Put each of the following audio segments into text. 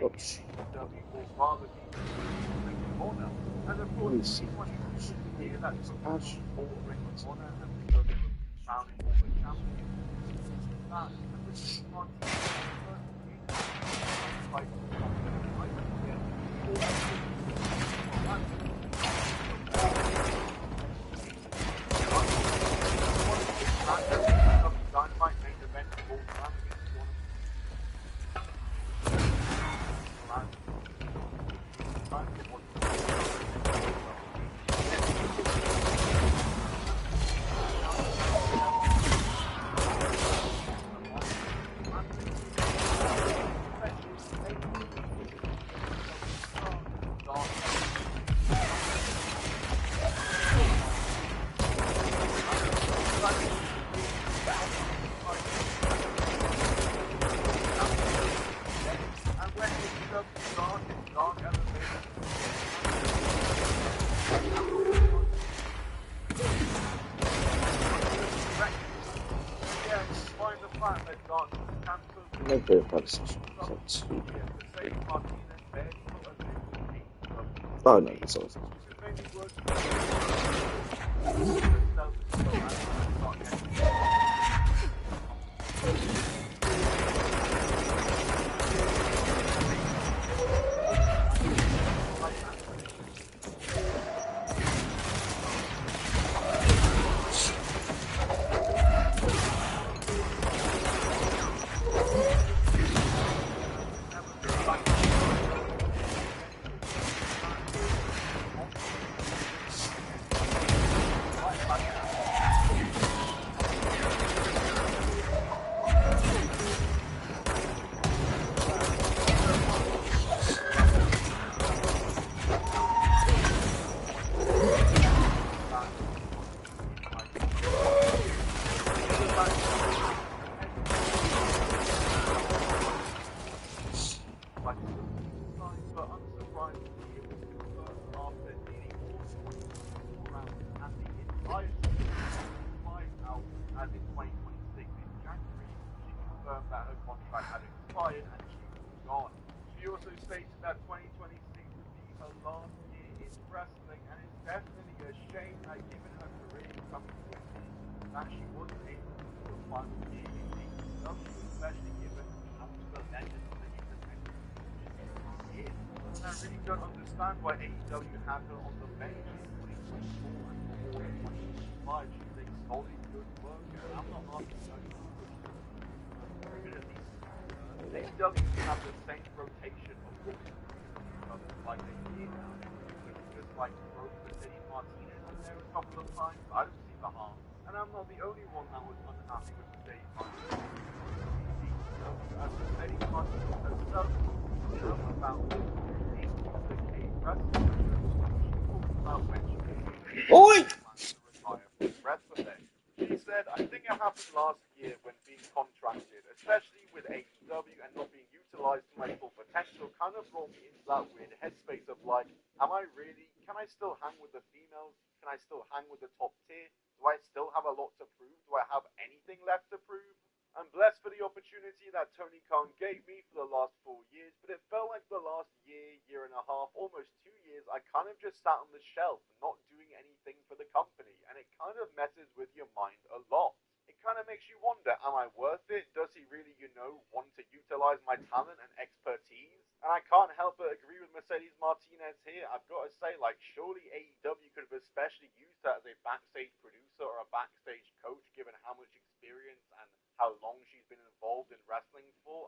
Oops. And of course, he's one here that took all the Ring of Honor and because they were founding all the champions. That, and with the Martinez, like, Dynamite main event of all time against one no beer prices. Oh no, it's all. Why AEW had her on the bench in 2024 and for all of 2025. She's a solid, good worker. I'm not asking her to push her. AEW have the same rotation of brothers like they did now. Just like broke Mercedes Martinez in there a couple of times. I don't see the harm. And I'm not the only one that was unhappy with Mercedes Martinez. As Mercedes Martinez herself about Oi! She said, I think it happened last year when being contracted, especially with AEW and not being utilized to my full potential, kind of brought me into that weird headspace of like, am I really, can I still hang with the females? Can I still hang with the top tier? Do I still have a lot to prove? Do I have anything left to prove? I'm blessed for the opportunity that Tony Khan gave me for the last 4 years, but it felt like the last year and a half, almost 2 years, I kind of just sat on the shelf, not doing anything for the company, and it kind of messes with your mind a lot. It kind of makes you wonder, am I worth it? Does he really, want to utilize my talent and expertise? And I can't help but agree with Mercedes Martinez here. I've got to say, surely AEW could have especially used her as a backstage producer or a backstage coach, given how much experience and how long she's been involved in wrestling for.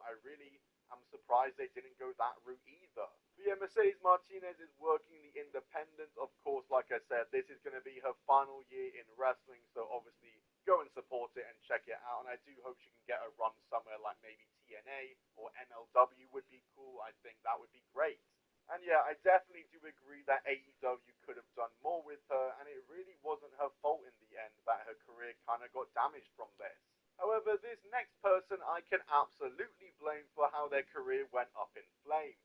I'm surprised they didn't go that route either. But yeah, Mercedes Martinez is working the independents. Of course, like I said, this is going to be her final year in wrestling, so obviously go and support it and check it out. And I do hope she can get a run somewhere like maybe TNA or MLW would be cool. I think that would be great. And yeah, I definitely do agree that AEW could have done more with her, and it really wasn't her fault in the end that her career kind of got damaged from this. However, this next person I can absolutely blame for how their career went up in flames.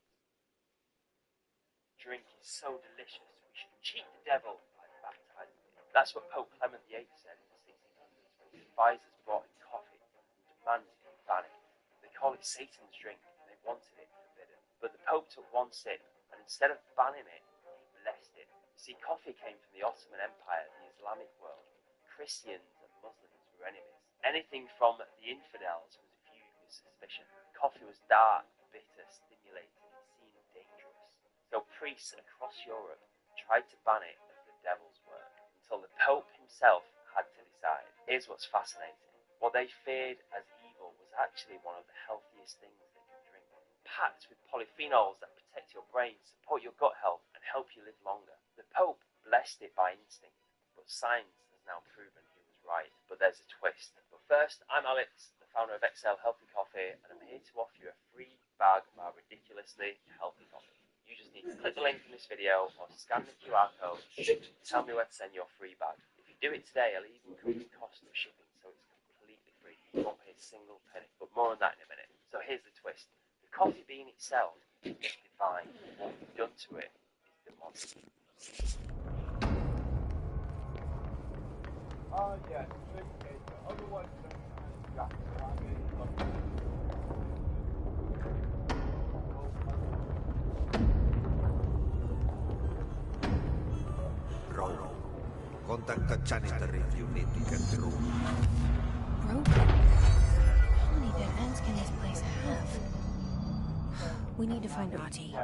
Drink is so delicious, we should cheat the devil by baptizing it. That's what Pope Clement VIII said in the 1600s when the advisors brought in coffee and demanded him ban it. They call it Satan's drink, and they wanted it forbidden. But the Pope took one sip, and instead of banning it, he blessed it. See, coffee came from the Ottoman Empire, the Islamic world. Christians and Muslims were enemies. Anything from the infidels was viewed with suspicion. Coffee was dark, bitter, stimulating, and seemed dangerous. So priests across Europe tried to ban it as the devil's work, until the Pope himself had to decide. Here's what's fascinating. What they feared as evil was actually one of the healthiest things they could drink. Packed with polyphenols that protect your brain, support your gut health, and help you live longer. The Pope blessed it by instinct, but science has now proven he was right. But there's a twist. But first, I'm Alex, the founder of Excel Healthy Coffee, and I'm here to offer you a free bag of our ridiculously healthy coffee. You just need to click the link in this video or scan the QR code and tell me where to send your free bag. If you do it today, I'll even cover the cost of shipping, so it's completely free. You won't pay a single penny, but more on that in a minute. So here's the twist. The coffee bean itself is divine. What we've done to it is demonic. Yes, otherwise known as Jack Swagger. Roll. Contact the janitor if you need to get through. Broken? How many dead ends can this place have? We need to find Artie.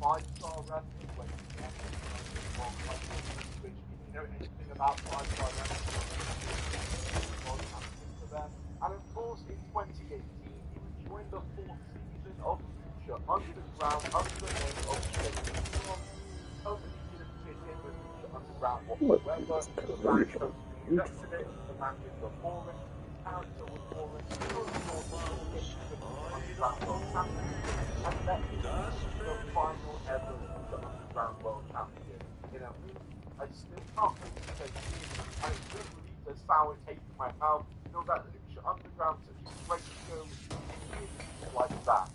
Five-star wrestling places, which, if you know anything about five-star wrestling, for them. And of course, in 2018, he would join the 4th season of Lucha Underground under the name of Chael Sonnen. Nobody didn't fit in with Lucha Underground whatsoever. The match host rejected it. The matches were boring. His character was boring. He was Underground World Champion, and let him be the final ever Lucha Underground World Champion. You know, I still can't believe that and it just leaves a sour taste in my mouth. You know that Lucha Underground, such a great show, like that,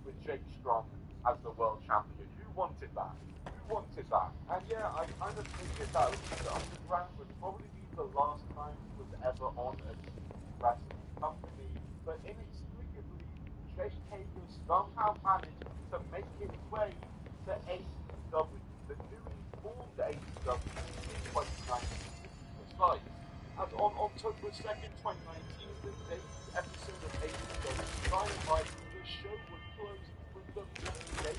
with Jake Strong as the world champion. Who wanted that? Who wanted that? And yeah, I kind of figured that Lucha Underground would probably be the last time he was ever on a wrestling company, but inexplicably, Jake Hager somehow managed to make his way to AEW, the newly formed AEW in 2019 to be precise. As on October 2nd, 2019, the debut episode of AEW Dynamite, the show would close with the days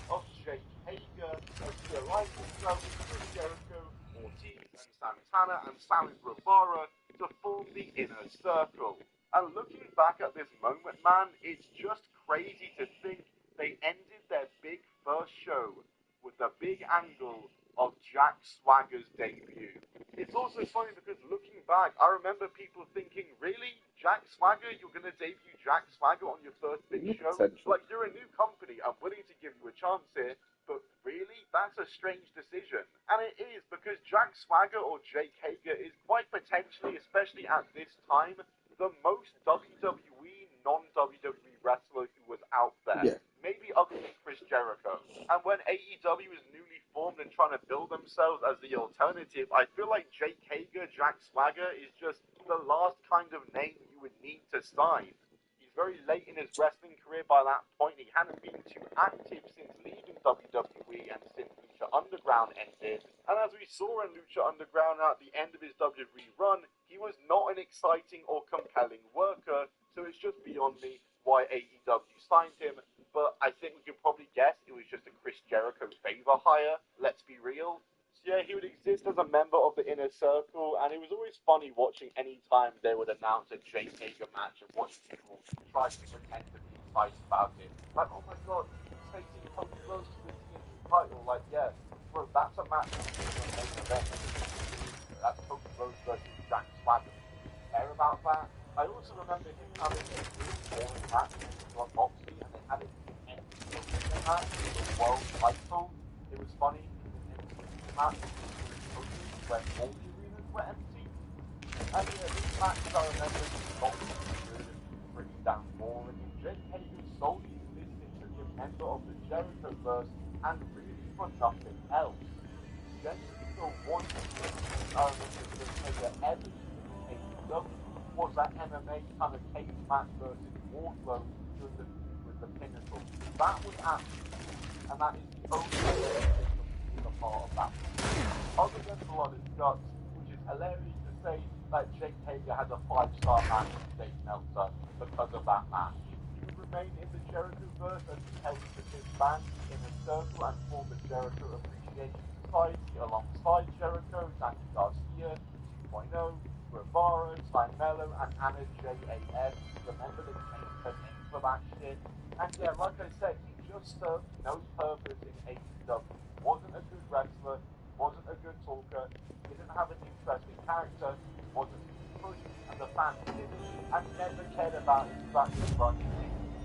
of Jake Hager as he aligned himself with Chris Jericho, Ortiz, and Santana, and Sammy Guevara to form the Inner Circle. And looking back at this moment, man, it's just crazy to think they ended their big first show with the big angle of Jack Swagger's debut. It's also funny because looking back, I remember people thinking, really? Jack Swagger? You're going to debut Jack Swagger on your first big show? Like, you're a new company, I'm willing to give you a chance here, but really? That's a strange decision. And it is, because Jack Swagger or Jake Hager is quite potentially, especially at this time, the most WWE, non-WWE wrestler who was out there. Yeah. Maybe other than Chris Jericho. And when AEW is newly formed and trying to build themselves as the alternative, I feel like Jake Hager, Jack Swagger is just the last kind of name you would need to sign. He's very late in his wrestling career by that point. He hadn't been too active since leaving WWE and since Lucha Underground ended. And as we saw in Lucha Underground at the end of his WWE run, he was not an exciting or compelling worker, so it's just beyond me why AEW signed him. But I think we can probably guess it was just a Chris Jericho favor hire, let's be real. So yeah, he would exist as a member of the Inner Circle, and it was always funny watching any time they would announce a Jake Hager match and watching people try to pretend to be excited about it. Like, oh my god, he's facing Cody Rhodes for the TNT title. Like, yeah, bro, that's a match that's Cody Rhodes versus Jack Swagger. Care about that? I also remember him having a really boring match with John Moxley, and they had it end the match with the world title. It was funny in the match when all the arenas were empty. And yeah, these matches I remember not being good and pretty damn boring. And Jake Hager solely existed to be a member of the Jerichoverse and really for nothing else. Genuinely the one thing I remember that Taylor ever used in AEW was that MMA kind of cage match versus Wardlow during the feud with the Pinnacle. That was absolutely, and that is the only way to be a part of that. Other than Blood and Guts, which is hilarious to say that Jake Hager has a 5-star match with Dave Meltzer because of that match. He would remain in the Jerichoverse as he helped to disband in a circle and form the Jericho Appreciation Society alongside Jericho, Danny Garcia, 2.0, Guevara, Sly Mello, and Anna J.A.S. Remember they changed her name for that shit? And yeah, like I said, he just served no purpose in AEW. Wasn't a good wrestler, wasn't a good talker, didn't have an interesting character, wasn't pushed, and the fans didn't, and never cared about his practice run in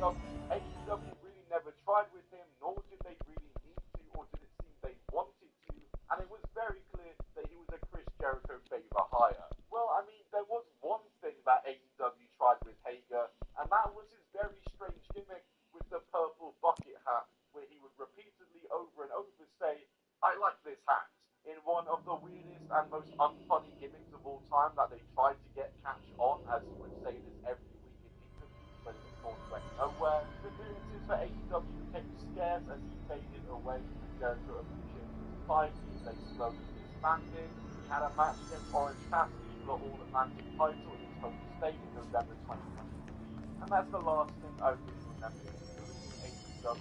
AEW. AEW really never tried with him, nor did they really need to, or did it seem they wanted to, and it was very clear that he was a Chris Jericho favor hire. Well, I mean, there was one thing that AEW tried with Hager, and that was his very strange gimmick with the purple bucket hat, where he would repeatedly over and over say, "I like this hat," in one of the weirdest and most unfunny gimmicks of all time that they tried to get cash on, as he would say this every week in interviews, but it of course went nowhere. The appearances for AEW became scarce as he faded away from the Jericho Appreciation Society. They slowly disbanded. He had a match against Orange Cassidy for the All-Atlantic title in his home state in November 2023, and that's the last thing I really remember him doing in AEW,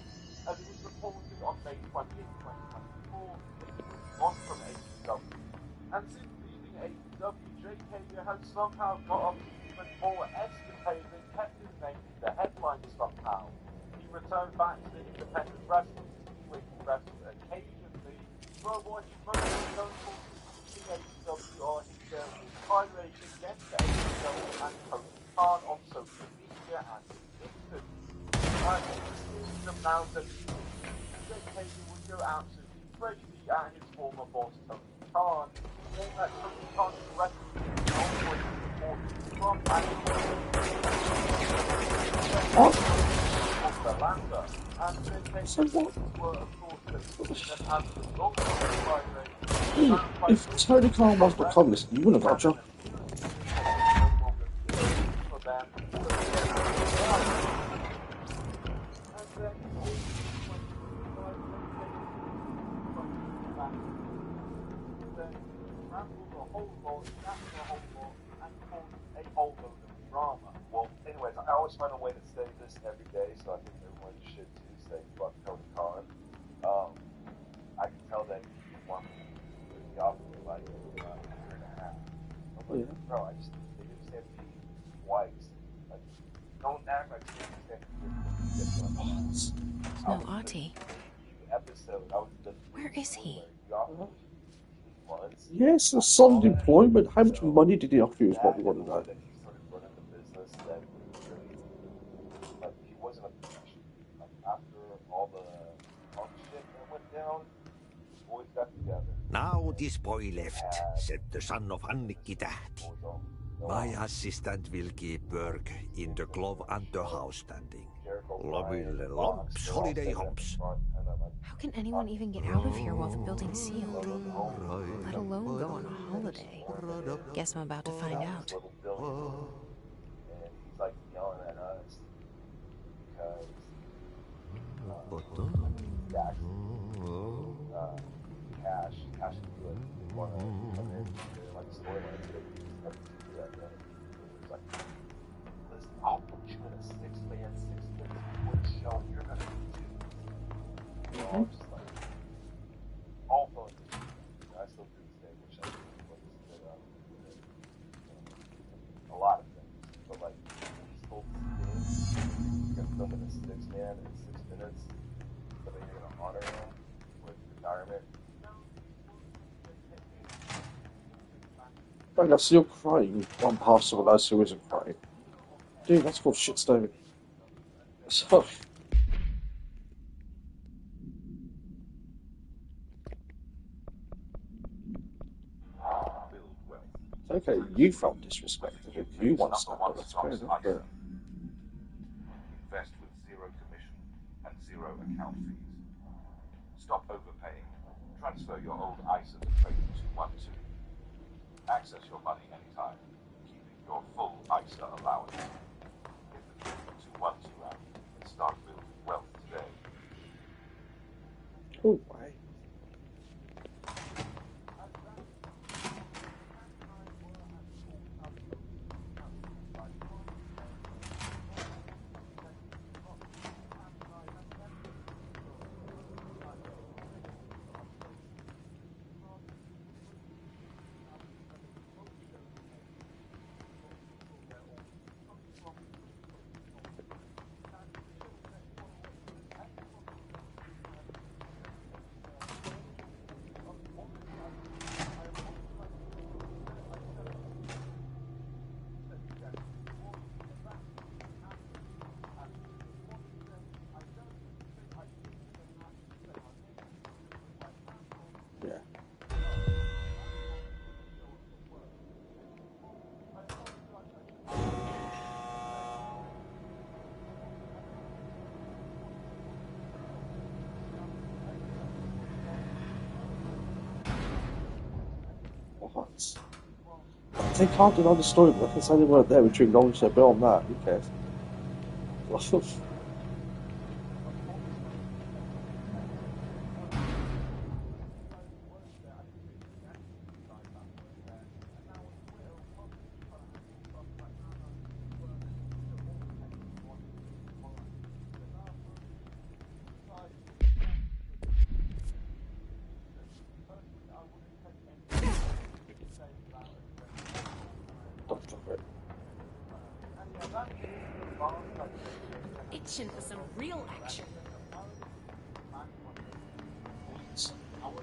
as it was reported on May 28, 2024, that he was on from AEW. And since leaving AEW, Jake Hager has somehow got up to even more escapades and kept his name in the headlines somehow. He returned back to the independent wrestling scene where he wrestled occasionally, but what he's mostly known for since leaving AEW are his tirade against AEW and Tony Khan on social media and in interviews. I'm seeing them now that Jake Hager would go absolutely crazy at his former boss Tony Khan, saying that Tony Khan's wrestling is always supporting Trump and the latter. And since were of course that as a result of the tirade, if Tony Khan wasn't a communist, you wouldn't have got a job. for them. Well, anyways, I always find a way to say this every day, so I think everyone should too. Say fuck Tony Khan. I can tell that he wants me to be off for like a year and a half. I'm like, bro, they just said me twice. Like, don't act like they just said me. No, Auntie. Episode, I was just Where is he? Yes, a solid employment. How much money did he offer you is what we want to know. That he started running the business, that really, like, he wasn't a professional. Like, after all the punk shit that went down, the boys got together. Now this boy left, said the son of Annikki Tähti. My assistant will keep work in the glove and the house standing. Loville lumps, holiday humps. How can anyone even get out of here while the building's sealed? Let alone go on a holiday. Guess I'm about to find out. And he's like yelling at us because cash is good. They want to come in, they're like storylines that we just never do that yet. It's like, listen, I'll put you in a 6-man, 6-minute show, you're gonna do it. Just like, all fun. I still do this thing, which I think was a lot of things. But like, he's told this kid, you're gonna film in a 6-man in 6 minutes, but then you're gonna honor him with retirement. Right now, so you're crying one half someone else who isn't crying. Dude, that's called shitstorming. So, okay, you felt disrespected. You want to stand up, that's fair enough, but... Invest with 0 commission and 0 account fees. Stop overpaying. Transfer your old ISA to trade 212. Access your money anytime, keeping your full ISA allowance. Get the trading 212 app and start building wealth today. Oh, right. Yeah. What? They can't deny the story, but they can say they weren't there, which acknowledge their bill on that. Who cares? Don't drop it. Itching for some real action. I'll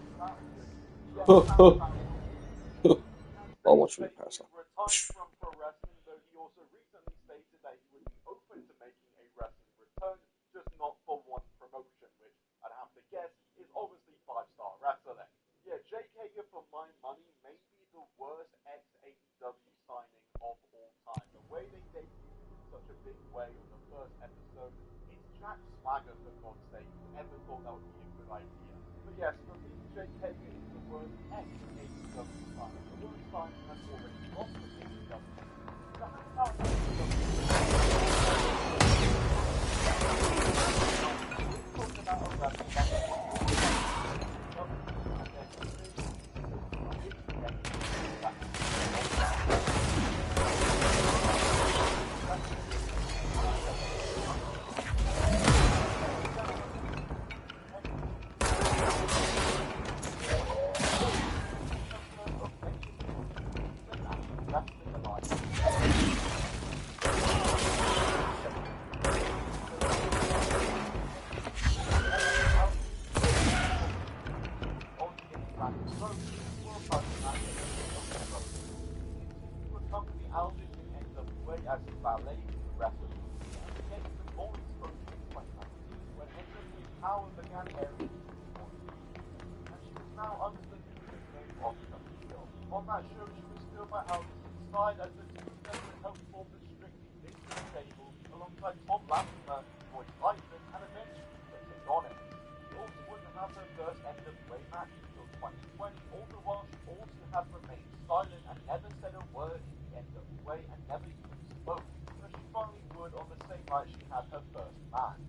watch you pass that. Retired from pro wrestling, though he also recently stated that he would be open to making a wrestling return, just not for one promotion, which I'd have to guess is obviously 5-star wrestling. Yeah, Jake Hager, for my money, may be the worst ex-AEW signing of all time. The way they debuted in such a big way on the first episode, it's Jack Swagger, for God's sake. Who ever thought that would be a good idea? But yes, for me, Jake Hager is the worst ex-AEW signing. The worst signing has already lost from AEW. That's how on that show, she was still by Aldous inside as the two members helped form the Strictly Business stable alongside Tom Latimer, Roy Tyson, and eventually Chris Adonis. She also wouldn't have her first NWA match until 2020, all the while she also had remained silent and never said a word in the NWA and never even spoke, but she finally would on the same night she had her first match.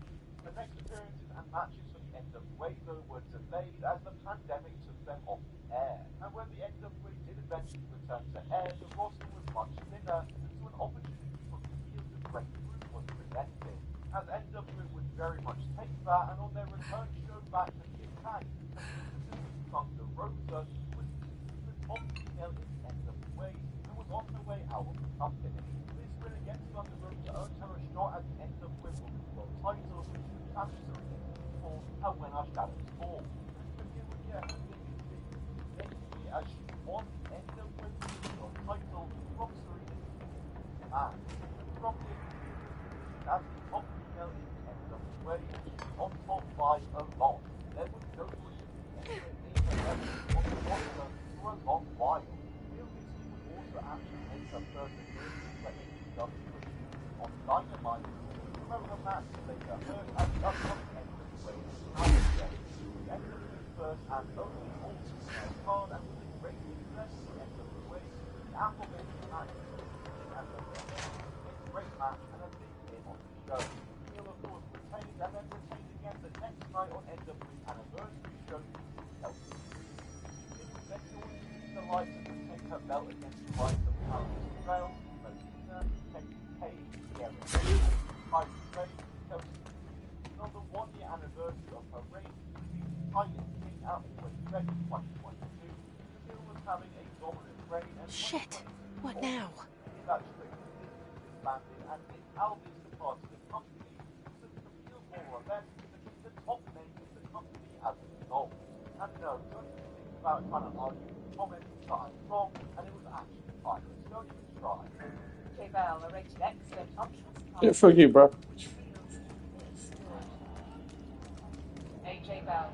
The next appearances and matches for the NWA though were delayed as the pandemic took them off the air, and when the NWA did eventually return to air, the roster was much thinner, and so an opportunity for the heel to break through was presented, as NWA would very much take that, and on their return show back to the attack, Thunder Rosa, who was the top female in the NWA, and was on her way out of the company. This win against Thunder Rosa earned her a shot at the NWA Women's World title, which she would challenge so for and When Our Shadows Fall. And Camille would get her biggest victory as she won the NWA Women's World title from Serena and from the as the top female in the NWA, and she was on top by a lot. There was nobody anywhere near her level on the roster for a long while. Bill Dixie would also actually make her first appearance for AEW on Dynamite. Remember the match later heard at the upcoming NWA Power Day. The NWA and only also played hard and with a great interest in NWA, the aforementioned match and the great match and a big hit on the show. He'll of course retained and then retained again the next night on NWA anniversary show with Chelsea. It was then the lights and retained her belt against the likes of Alice Rail, Melina, Becky Page, Sierra Spicy Ray, Chelsea. And on the 1-year anniversary of her reign, Titan King out in Respect 2022, the deal was having a dominant reign and Shit. What now? that disbanded and Nick Aldis departed the company, so the appeal more or less to keep the top name in the company as a result. And no, don't even think about trying to argue with comments that I'm wrong, and it was actually fine. Don't even try. J Bell, a rated excellent optional. Yeah, fuck you, bro. AJ Bell.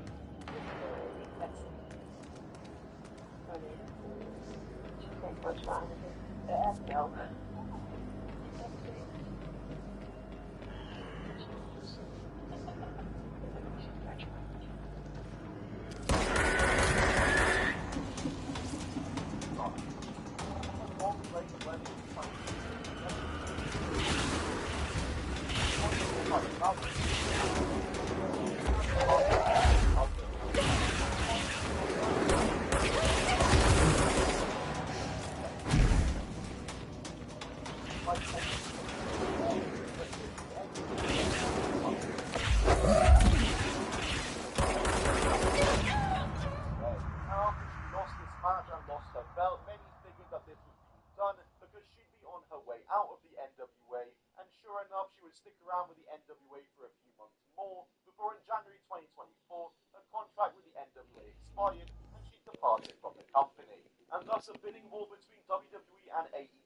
Stick around with the NWA for a few months more before in January 2024 her contract with the NWA expired and she departed from the company. And thus a bidding war between WWE and AEW